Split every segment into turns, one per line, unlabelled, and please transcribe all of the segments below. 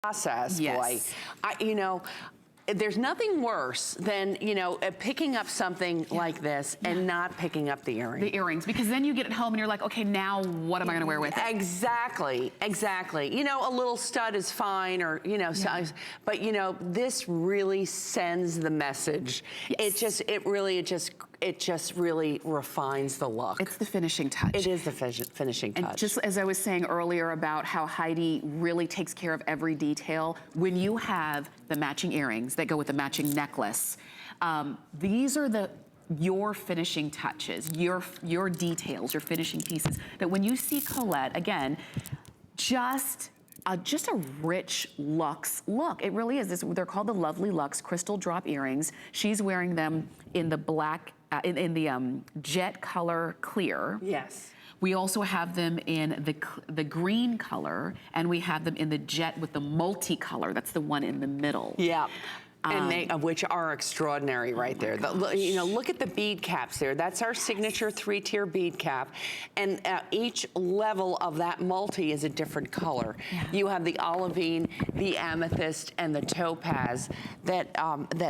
process,
Yes.
boy. You know, there's nothing worse than, you know, picking up something like this and not picking up the earring.
The earrings, because then you get it home and you're like, okay, now what am I gonna wear with it?
Exactly, exactly. You know, a little stud is fine, or, you know, but you know, this really sends the message.
Yes.
It just really refines the look.
It's the finishing touch.
It is the finishing touch.
And just as I was saying earlier about how Heidi really takes care of every detail, when you have the matching earrings that go with the matching necklace, these are your finishing touches, your details, your finishing pieces, that when you see Colette, again, just a rich luxe look. It really is. They're called the Lovely Luxe Crystal Drop Earrings. She's wearing them in the black, in the jet color clear.
Yes.
We also have them in the green color, and we have them in the jet with the multicolor. That's the one in the middle.
Yeah. And which are extraordinary right there. You know, look at the bead caps there. That's our signature 3-tier bead cap. And each level of that multi is a different color. Yeah. You have the olivine, the amethyst, and the topaz that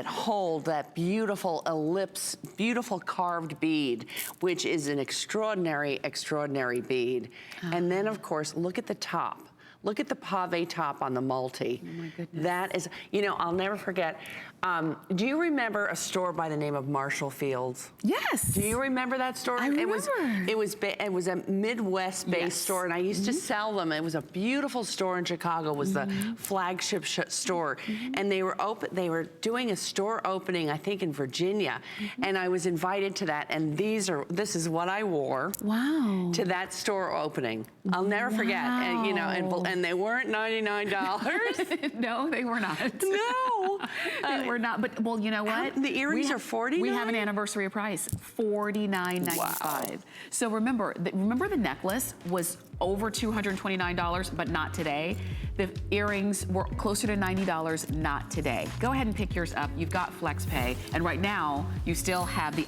hold that beautiful ellipse, beautiful carved bead, which is an extraordinary, extraordinary bead. And then, of course, look at the top. Look at the pave top on the multi.
Oh my goodness.
That is, you know, I'll never forget. Do you remember a store by the name of Marshall Fields?
Yes.
Do you remember that store?
I remember.
It was a Midwest-based store, and I used to sell them. It was a beautiful store in Chicago. It was the flagship store, and they were open. They were doing a store opening, I think, in Virginia, and I was invited to that. And this is what I wore.
Wow.
To that store opening. I'll never forget. And, you know, and they weren't $99.
No, they were not.
No.
They were not, but well, you know what?
The earrings are $49?
We have an anniversary price, $49.95.
Wow.
So remember the necklace was over $229, but not today. The earrings were closer to $90, not today. Go ahead and pick yours up. You've got FlexPay, and right now, you still have the